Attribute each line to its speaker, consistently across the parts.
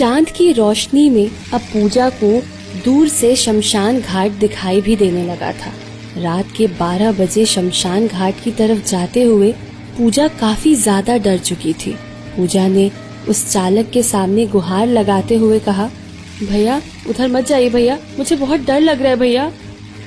Speaker 1: चांद की रोशनी में अब पूजा को दूर से शमशान घाट दिखाई भी देने लगा था। रात के 12 बजे शमशान घाट की तरफ जाते हुए पूजा काफी ज्यादा डर चुकी थी। पूजा ने उस चालक के सामने गुहार लगाते हुए कहा, भैया उधर मत जाइए भैया, मुझे बहुत डर लग रहा है भैया।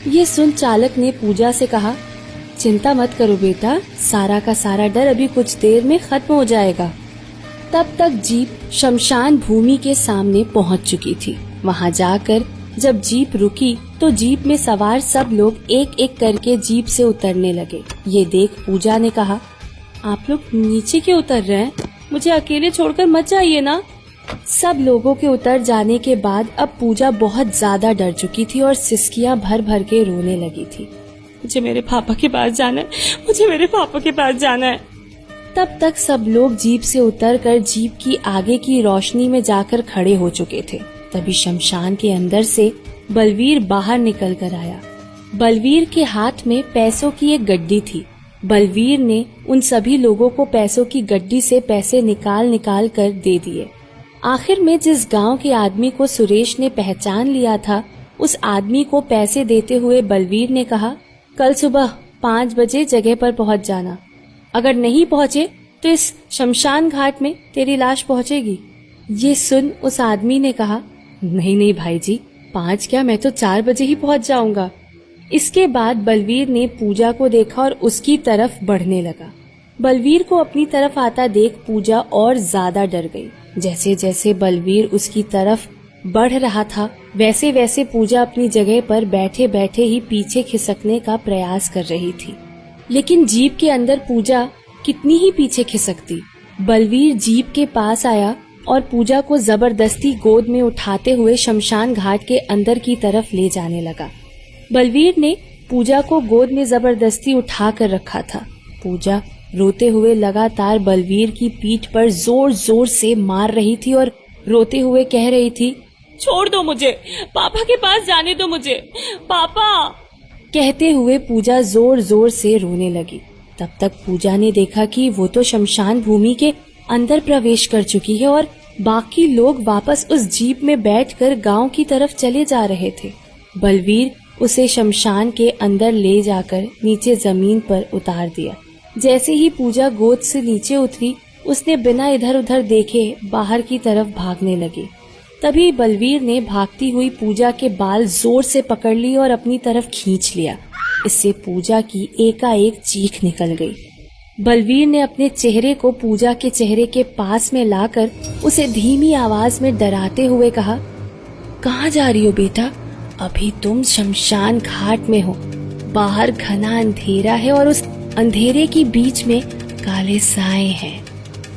Speaker 1: ये सुन चालक ने पूजा से कहा, चिंता मत करो बेटा, सारा का सारा डर अभी कुछ देर में खत्म हो जाएगा। तब तक जीप शमशान भूमि के सामने पहुंच चुकी थी। वहां जाकर जब जीप रुकी तो जीप में सवार सब लोग एक एक करके जीप से उतरने लगे। ये देख पूजा ने कहा, आप लोग नीचे क्यों उतर रहे हैं? मुझे अकेले छोड़कर मत जाइए ना। सब लोगों के उतर जाने के बाद अब पूजा बहुत ज्यादा डर चुकी थी और सिसकियां भर भर के रोने लगी थी। मुझे मेरे पापा के पास जाना है, मुझे मेरे पापा के पास जाना है। तब तक सब लोग जीप से उतरकर जीप की आगे की रोशनी में जाकर खड़े हो चुके थे। तभी शमशान के अंदर से बलवीर बाहर निकल कर आया। बलवीर के हाथ में पैसों की एक गड्डी थी। बलवीर ने उन सभी लोगों को पैसों की गड्डी से पैसे निकाल निकाल कर दे दिए। आखिर में जिस गांव के आदमी को सुरेश ने पहचान लिया था, उस आदमी को पैसे देते हुए बलवीर ने कहा, कल सुबह 5 बजे जगह पर पहुंच जाना। अगर नहीं पहुंचे तो इस शमशान घाट में तेरी लाश पहुंचेगी। ये सुन उस आदमी ने कहा, नहीं नहीं भाई जी, 5 क्या, मैं तो 4 बजे ही पहुंच जाऊंगा। इसके बाद बलवीर ने पूजा को देखा और उसकी तरफ बढ़ने लगा। बलवीर को अपनी तरफ आता देख पूजा और ज्यादा डर गई। जैसे जैसे बलवीर उसकी तरफ बढ़ रहा था, वैसे वैसे पूजा अपनी जगह पर बैठे बैठे ही पीछे खिसकने का प्रयास कर रही थी। लेकिन जीप के अंदर पूजा कितनी ही पीछे खिसकती। बलवीर जीप के पास आया और पूजा को जबरदस्ती गोद में उठाते हुए शमशान घाट के अंदर की तरफ ले जाने लगा। बलवीर ने पूजा को गोद में जबरदस्ती उठा कर रखा था। पूजा रोते हुए लगातार बलवीर की पीठ पर जोर जोर से मार रही थी और रोते हुए कह रही थी, छोड़ दो मुझे, पापा के पास जाने दो मुझे, पापा। कहते हुए पूजा जोर जोर से रोने लगी। तब तक पूजा ने देखा कि वो तो शमशान भूमि के अंदर प्रवेश कर चुकी है और बाकी लोग वापस उस जीप में बैठकर गांव की तरफ चले जा रहे थे। बलवीर उसे शमशान के अंदर ले जाकर नीचे जमीन पर उतार दिया। जैसे ही पूजा गोद से नीचे उतरी, उसने बिना इधर उधर देखे बाहर की तरफ भागने लगी। तभी बलवीर ने भागती हुई पूजा के बाल जोर से पकड़ ली और अपनी तरफ खींच लिया। इससे पूजा की एकाएक चीख निकल गई। बलवीर ने अपने चेहरे को पूजा के चेहरे के पास में लाकर उसे धीमी आवाज में डराते हुए कहा, कहाँ जा रही हो बेटा? अभी तुम शमशान घाट में हो। बाहर घना अंधेरा है और उस अंधेरे के बीच में काले साए हैं।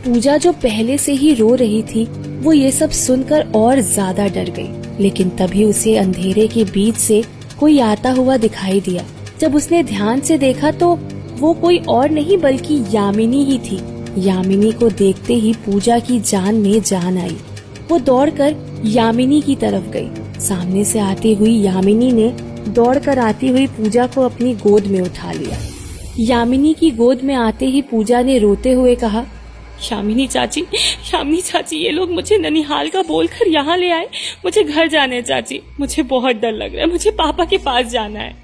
Speaker 1: पूजा जो पहले से ही रो रही थी, वो ये सब सुनकर और ज्यादा डर गई। लेकिन तभी उसे अंधेरे के बीच से कोई आता हुआ दिखाई दिया। जब उसने ध्यान से देखा तो वो कोई और नहीं बल्कि यामिनी ही थी। यामिनी को देखते ही पूजा की जान में जान आई। वो दौड़कर यामिनी की तरफ गई। सामने से आती हुई यामिनी ने दौड़कर आती हुई पूजा को अपनी गोद में उठा लिया। यामिनी की गोद में आते ही पूजा ने रोते हुए कहा, यामिनी चाची, ये लोग मुझे ननिहाल का बोलकर यहाँ ले आए। मुझे घर जाना है चाची, मुझे बहुत डर लग रहा है, मुझे पापा के पास जाना है।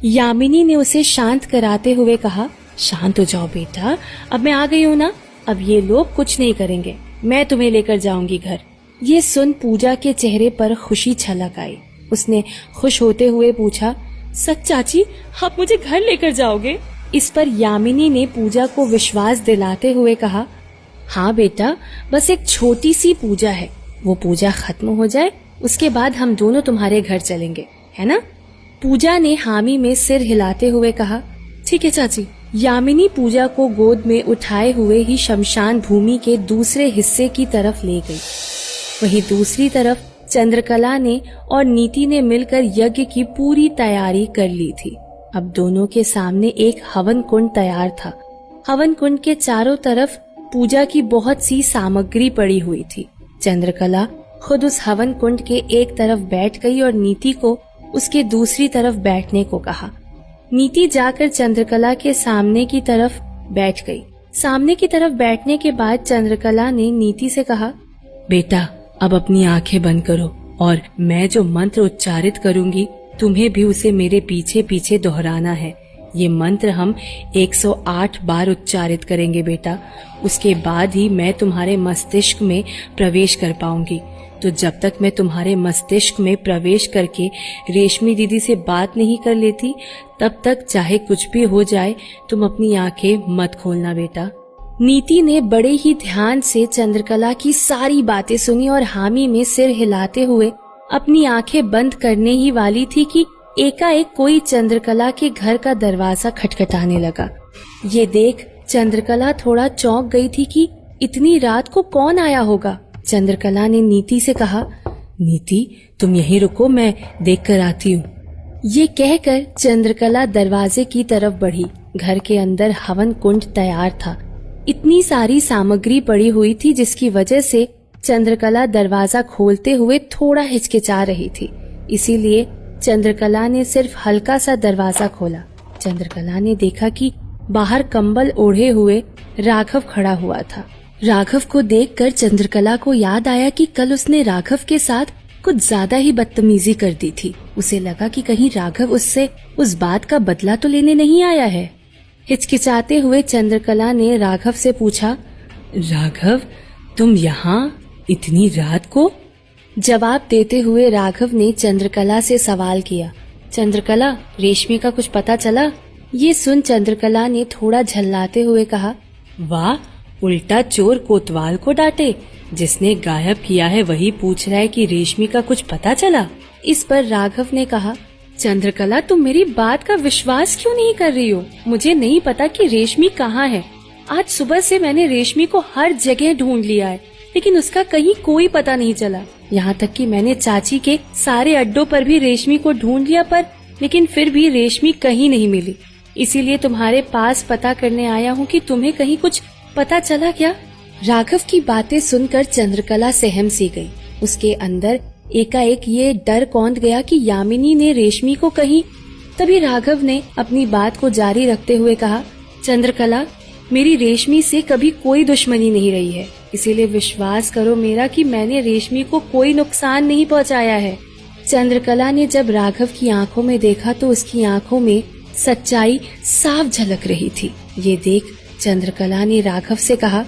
Speaker 1: यामिनी ने उसे शांत कराते हुए कहा, शांत हो जाओ बेटा, अब मैं आ गई हूँ ना, अब ये लोग कुछ नहीं करेंगे, मैं तुम्हें लेकर जाऊंगी घर। ये सुन पूजा के चेहरे पर खुशी छलक आई। उसने खुश होते हुए पूछा, सच चाची, आप मुझे घर लेकर जाओगे? इस पर यामिनी ने पूजा को विश्वास दिलाते हुए कहा, हाँ बेटा, बस एक छोटी सी पूजा है, वो पूजा खत्म हो जाए उसके बाद हम दोनों तुम्हारे घर चलेंगे, है ना? पूजा ने हामी में सिर हिलाते हुए कहा, ठीक है चाची। यामिनी पूजा को गोद में उठाए हुए ही शमशान भूमि के दूसरे हिस्से की तरफ ले गई। वहीं दूसरी तरफ चंद्रकला ने और नीति ने मिलकर यज्ञ की पूरी तैयारी कर ली थी। अब दोनों के सामने एक हवन कुंड तैयार था। हवन कुंड के चारों तरफ पूजा की बहुत सी सामग्री पड़ी हुई थी। चंद्रकला खुद उस हवन कुंड के एक तरफ बैठ गई और नीति को उसके दूसरी तरफ बैठने को कहा। नीति जाकर चंद्रकला के सामने की तरफ बैठ गई। सामने की तरफ बैठने के बाद चंद्रकला ने नीति से कहा, बेटा अब अपनी आंखें बंद करो और मैं जो मंत्र उच्चारित करूंगी तुम्हें भी उसे मेरे पीछे पीछे दोहराना है। ये मंत्र हम 108 बार उच्चारित करेंगे बेटा। उसके बाद ही मैं तुम्हारे मस्तिष्क में प्रवेश कर पाऊंगी। तो जब तक मैं तुम्हारे मस्तिष्क में प्रवेश करके रेशमी दीदी से बात नहीं कर लेती, तब तक चाहे कुछ भी हो जाए तुम अपनी आंखें मत खोलना बेटा। नीति ने बड़े ही ध्यान से चंद्रकला की सारी बातें सुनी और हामी में सिर हिलाते हुए अपनी आंखें बंद करने ही वाली थी कि एकाएक कोई चंद्रकला के घर का दरवाजा खटखटाने लगा। ये देख चंद्रकला थोड़ा चौंक गई थी कि इतनी रात को कौन आया होगा। चंद्रकला ने नीति से कहा, नीति तुम यहीं रुको, मैं देख कर आती हूँ। ये कहकर चंद्रकला दरवाजे की तरफ बढ़ी। घर के अंदर हवन कुंड तैयार था। इतनी सारी सामग्री पड़ी हुई थी जिसकी वजह से चंद्रकला दरवाजा खोलते हुए थोड़ा हिचकिचा रही थी। इसीलिए चंद्रकला ने सिर्फ हल्का सा दरवाजा खोला। चंद्रकला ने देखा कि बाहर कंबल ओढ़े हुए राघव खड़ा हुआ था। राघव को देखकर चंद्रकला को याद आया कि कल उसने राघव के साथ कुछ ज्यादा ही बदतमीजी कर दी थी। उसे लगा कि कहीं राघव उससे उस बात का बदला तो लेने नहीं आया है। हिचकिचाते हुए चंद्रकला ने राघव से पूछा, राघव तुम यहाँ इतनी रात को? जवाब देते हुए राघव ने चंद्रकला से सवाल किया, चंद्रकला रेशमी का कुछ पता चला? ये सुन चंद्रकला ने थोड़ा झल्लाते हुए कहा, वाह, उल्टा चोर कोतवाल को डांटे। जिसने गायब किया है वही पूछ रहा है कि रेशमी का कुछ पता चला। इस पर राघव ने कहा, चंद्रकला तुम मेरी बात का विश्वास क्यों नहीं कर रही हो? मुझे नहीं पता कि रेशमी कहाँ है। आज सुबह से मैंने रेशमी को हर जगह ढूंढ लिया है, लेकिन उसका कहीं कोई पता नहीं चला। यहाँ तक कि मैंने चाची के सारे अड्डों पर भी रेशमी को ढूंढ लिया, लेकिन फिर भी रेशमी कहीं नहीं मिली। इसीलिए तुम्हारे पास पता करने आया हूँ कि तुम्हें कहीं कुछ पता चला क्या? राघव की बातें सुनकर चंद्रकला सहम सी गई। उसके अंदर एकाएक ये डर कौंध गया कि यामिनी ने रेशमी को कहीं। तभी राघव ने अपनी बात को जारी रखते हुए कहा, चंद्रकला मेरी रेशमी से कभी कोई दुश्मनी नहीं रही है, इसीलिए विश्वास करो मेरा कि मैंने रेशमी को कोई नुकसान नहीं पहुंचाया है। चंद्रकला ने जब राघव की आंखों में देखा तो उसकी आंखों में सच्चाई साफ झलक रही थी। ये देख चंद्रकला ने राघव से कहा,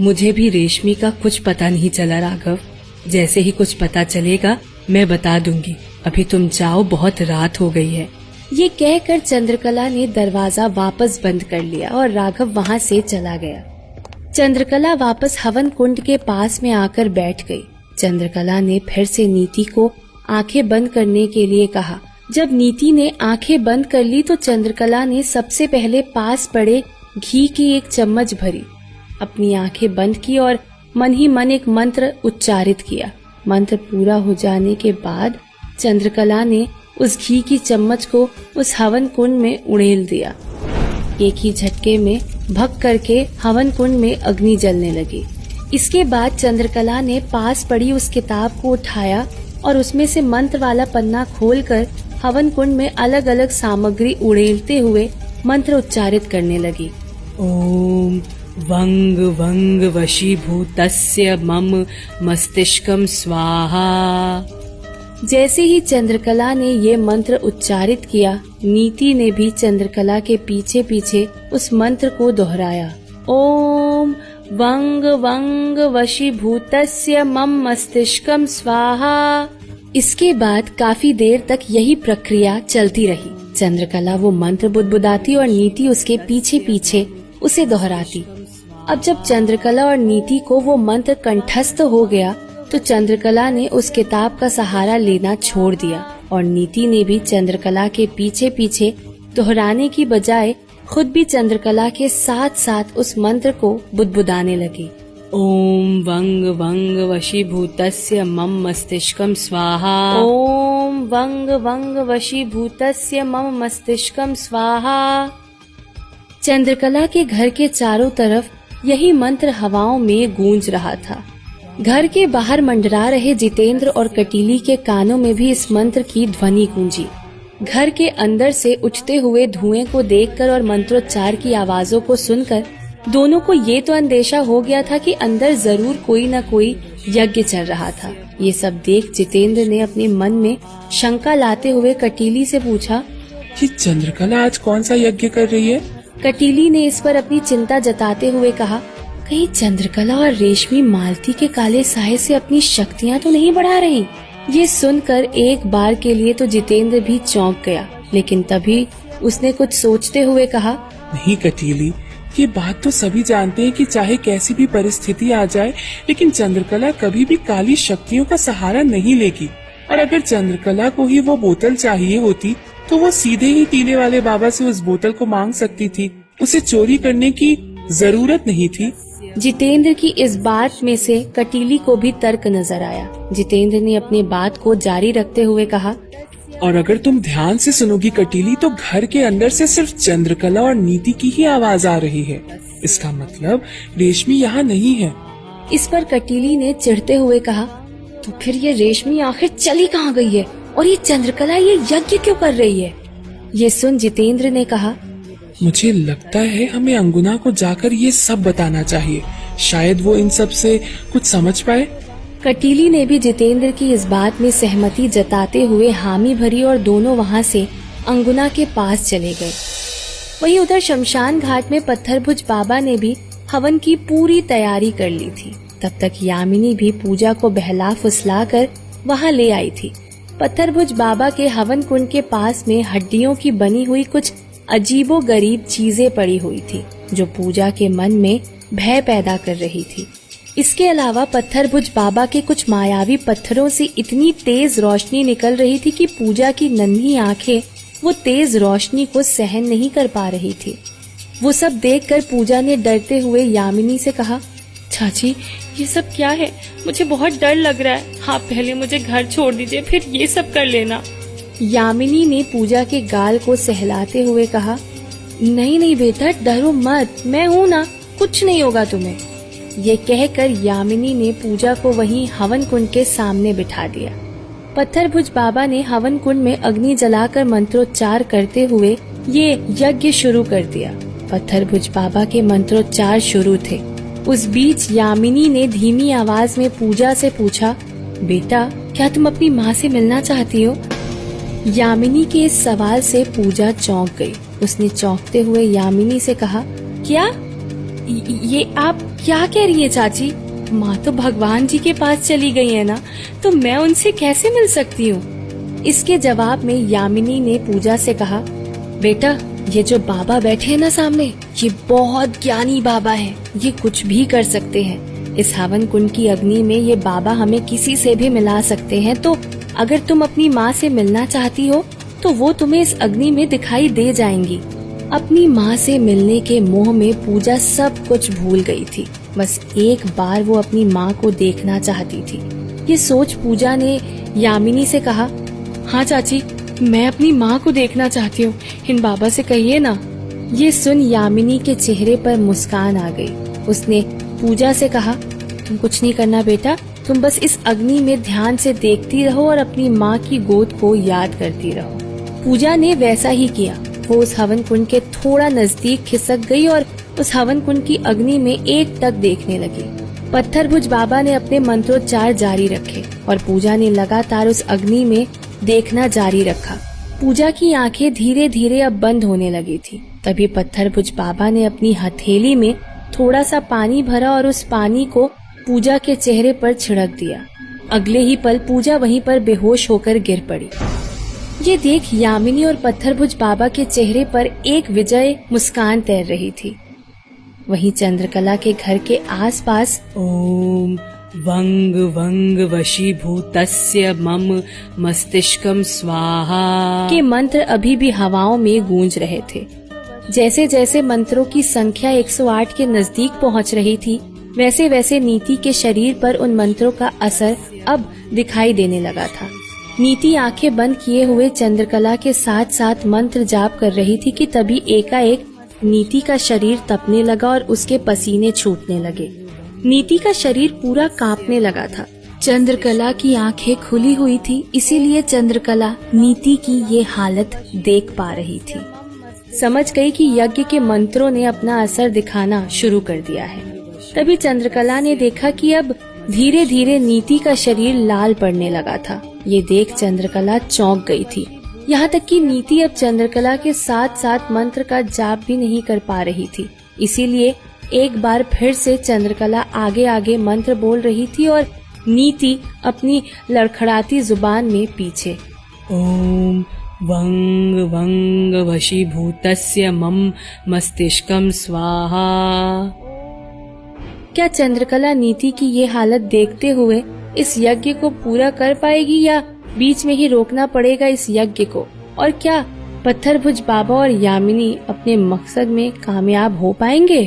Speaker 1: मुझे भी रेशमी का कुछ पता नहीं चला राघव। जैसे ही कुछ पता चलेगा मैं बता दूंगी। अभी तुम जाओ, बहुत रात हो गई है। ये कहकर चंद्रकला ने दरवाजा वापस बंद कर लिया और राघव वहाँ से चला गया। चंद्रकला वापस हवन कुंड के पास में आकर बैठ गई। चंद्रकला ने फिर से नीति को आंखें बंद करने के लिए कहा। जब नीति ने आंखें बंद कर ली तो चंद्रकला ने सबसे पहले पास पड़े घी की एक चम्मच भरी, अपनी आंखें बंद की और मन ही मन एक मंत्र उच्चारित किया। मंत्र पूरा हो जाने के बाद चंद्रकला ने उस घी की चम्मच को उस हवन कुंड में उड़ेल दिया। एक ही झटके में भक करके हवन कुंड में अग्नि जलने लगी। इसके बाद चंद्रकला ने पास पड़ी उस किताब को उठाया और उसमें से मंत्र वाला पन्ना खोलकर हवन कुंड में अलग अलग सामग्री उड़ेलते हुए मंत्र उच्चारित करने लगी। ओम वंग वंग वशीभूतस्य मम मस्तिष्कम स्वाहा। जैसे ही चंद्रकला ने ये मंत्र उच्चारित किया, नीति ने भी चंद्रकला के पीछे पीछे उस मंत्र को दोहराया। ओम वंग वंग वशीभूतस्य मम मस्तिष्कम स्वाहा। इसके बाद काफी देर तक यही प्रक्रिया चलती रही। चंद्रकला वो मंत्र बुदबुदाती और नीति उसके पीछे पीछे उसे दोहराती। अब जब चंद्रकला और नीति को वो मंत्र कंठस्थ हो गया तो चंद्रकला ने उस किताब का सहारा लेना छोड़ दिया और नीति ने भी चंद्रकला के पीछे पीछे दोहराने की बजाय खुद भी चंद्रकला के साथ साथ उस मंत्र को बुदबुदाने लगी। ओम वंग वंग वशीभूतस्य मम मस्तिष्कम स्वाहा। ओम वंग वंग वशीभूतस्य मम मस्तिष्कम स्वाहा। चंद्रकला के घर के चारों तरफ यही मंत्र हवाओं में गूंज रहा था। घर के बाहर मंडरा रहे जितेंद्र और कटीली के कानों में भी इस मंत्र की ध्वनि गूंजी। घर के अंदर से उठते हुए धुएं को देखकर और मंत्रोच्चार की आवाजों को सुनकर दोनों को ये तो अंदेशा हो गया था कि अंदर जरूर कोई न कोई यज्ञ चल रहा था। ये सब देख जितेंद्र ने अपने मन में शंका लाते हुए कटीली से पूछा,
Speaker 2: ये चंद्रकला आज कौन सा यज्ञ कर रही है?
Speaker 1: कटीली ने इस पर अपनी चिंता जताते हुए कहा, कहीं चंद्रकला और रेशमी मालती के काले साये से अपनी शक्तियाँ तो नहीं बढ़ा रही। ये सुनकर एक बार के लिए तो जितेंद्र भी चौंक गया, लेकिन तभी उसने कुछ सोचते हुए कहा,
Speaker 2: नहीं कटीली, ये बात तो सभी जानते हैं कि चाहे कैसी भी परिस्थिति आ जाए, लेकिन चंद्रकला कभी भी काली शक्तियों का सहारा नहीं लेगी। और अगर चंद्रकला को ही वो बोतल चाहिए होती तो वो सीधे ही टीले वाले बाबा से उस बोतल को मांग सकती थी, उसे चोरी करने की जरूरत नहीं थी।
Speaker 1: जितेंद्र की इस बात में से कटीली को भी तर्क नजर आया। जितेंद्र ने अपनी बात को जारी रखते हुए कहा,
Speaker 2: और अगर तुम ध्यान से सुनोगी कटीली, तो घर के अंदर से सिर्फ चंद्रकला और नीति की ही आवाज आ रही है। इसका मतलब रेशमी यहाँ नहीं है।
Speaker 1: इस पर कटीली ने चिढ़ते हुए कहा, तो फिर ये रेशमी आखिर चली कहाँ गई है और ये चंद्रकला ये यज्ञ क्यों कर रही है? ये सुन जितेंद्र ने कहा,
Speaker 2: मुझे लगता है हमें अंगुना को जाकर ये सब बताना चाहिए, शायद वो इन सब से कुछ समझ पाए।
Speaker 1: कटीली ने भी जितेंद्र की इस बात में सहमति जताते हुए हामी भरी और दोनों वहाँ से अंगुना के पास चले गए। वहीं उधर शमशान घाट में पत्थरभुज बाबा ने भी हवन की पूरी तैयारी कर ली थी। तब तक यामिनी भी पूजा को बहला फुसला कर वहाँ ले आई थी। पत्थरभुज बाबा के हवन कुंड के पास में हड्डियों की बनी हुई कुछ अजीबो गरीब चीजें पड़ी हुई थी, जो पूजा के मन में भय पैदा कर रही थी। इसके अलावा पत्थरभुज बाबा के कुछ मायावी पत्थरों से इतनी तेज रोशनी निकल रही थी कि पूजा की नन्ही आंखें वो तेज रोशनी को सहन नहीं कर पा रही थी। वो सब देखकर पूजा ने डरते हुए यामिनी से कहा, चाची ये सब क्या है? मुझे बहुत डर लग रहा है। हाँ, पहले मुझे घर छोड़ दीजिए, फिर ये सब कर लेना। यामिनी ने पूजा के गाल को सहलाते हुए कहा, नहीं नहीं बेटा, डरो मत, मैं हूँ ना, कुछ नहीं होगा तुम्हें। ये कहकर यामिनी ने पूजा को वहीं हवन कुंड के सामने बिठा दिया। पत्थरभुज बाबा ने हवन कुंड में अग्नि जलाकर मंत्रोच्चार करते हुए ये यज्ञ शुरू कर दिया। पत्थरभुज बाबा के मंत्रोच्चार शुरू थे। उस बीच यामिनी ने धीमी आवाज में पूजा से पूछा, बेटा क्या तुम अपनी माँ से मिलना चाहती हो? यामिनी के इस सवाल से पूजा चौंक गई। उसने चौंकते हुए यामिनी से कहा, क्या ये आप क्या कह रही है चाची? माँ तो भगवान जी के पास चली गई है ना, तो मैं उनसे कैसे मिल सकती हूँ? इसके जवाब में यामिनी ने पूजा से कहा, बेटा ये जो बाबा बैठे हैं ना सामने, ये बहुत ज्ञानी बाबा हैं। ये कुछ भी कर सकते हैं। इस हवन कुंड की अग्नि में ये बाबा हमें किसी से भी मिला सकते हैं। तो अगर तुम अपनी माँ से मिलना चाहती हो तो वो तुम्हें इस अग्नि में दिखाई दे जाएंगी। अपनी माँ से मिलने के मोह में पूजा सब कुछ भूल गई थी। बस एक बार वो अपनी माँ को देखना चाहती थी। ये सोच पूजा ने यामिनी से कहा, हाँ चाची, मैं अपनी माँ को देखना चाहती हूँ, इन बाबा से कहिए ना। ये सुन यामिनी के चेहरे पर मुस्कान आ गई। उसने पूजा से कहा, तुम कुछ नहीं करना बेटा, तुम बस इस अग्नि में ध्यान से देखती रहो और अपनी माँ की गोद को याद करती रहो। पूजा ने वैसा ही किया। वो उस हवन कुंड के थोड़ा नजदीक खिसक गई और उस हवन कुंड की अग्नि में एक टक देखने लगी। पत्थरभुज बाबा ने अपने मंत्रोच्चार जारी रखे और पूजा ने लगातार उस अग्नि में देखना जारी रखा। पूजा की आंखें धीरे धीरे अब बंद होने लगी थी। तभी पत्थरभुज बाबा ने अपनी हथेली में थोड़ा सा पानी भरा और उस पानी को पूजा के चेहरे पर छिड़क दिया। अगले ही पल पूजा वहीं पर बेहोश होकर गिर पड़ी। ये देख यामिनी और पत्थरभुज बाबा के चेहरे पर एक विजय मुस्कान तैर रही थी। वहीं चंद्रकला के घर के आसपास
Speaker 3: ओम वंग वंग वशीभूतस्य मम मस्तिष्कम स्वाहा
Speaker 1: के मंत्र अभी भी हवाओं में गूंज रहे थे। जैसे जैसे मंत्रों की संख्या 108 के नजदीक पहुंच रही थी, वैसे वैसे नीति के शरीर पर उन मंत्रों का असर अब दिखाई देने लगा था। नीति आंखें बंद किए हुए चंद्रकला के साथ साथ मंत्र जाप कर रही थी कि तभी एकाएक नीति का शरीर तपने लगा और उसके पसीने छूटने लगे। नीति का शरीर पूरा कांपने लगा था। चंद्रकला की आंखें खुली हुई थी, इसीलिए चंद्रकला नीति की ये हालत देख पा रही थी। समझ गई कि यज्ञ के मंत्रों ने अपना असर दिखाना शुरू कर दिया है। तभी चंद्रकला ने देखा कि अब धीरे धीरे नीति का शरीर लाल पड़ने लगा था। ये देख चंद्रकला चौंक गई थी। यहाँ तक कि नीति अब चंद्रकला के साथ साथ मंत्र का जाप भी नहीं कर पा रही थी। इसीलिए एक बार फिर से चंद्रकला आगे आगे मंत्र बोल रही थी और नीति अपनी लड़खड़ाती जुबान में पीछे।
Speaker 3: ओम वंग वंग वशीभूतस्य मम मस्तिष्कम स्वाहा।
Speaker 1: क्या चंद्रकला नीति की ये हालत देखते हुए इस यज्ञ को पूरा कर पाएगी या बीच में ही रोकना पड़ेगा इस यज्ञ को? और क्या पत्थरभुज बाबा और यामिनी अपने मकसद में कामयाब हो पाएंगे?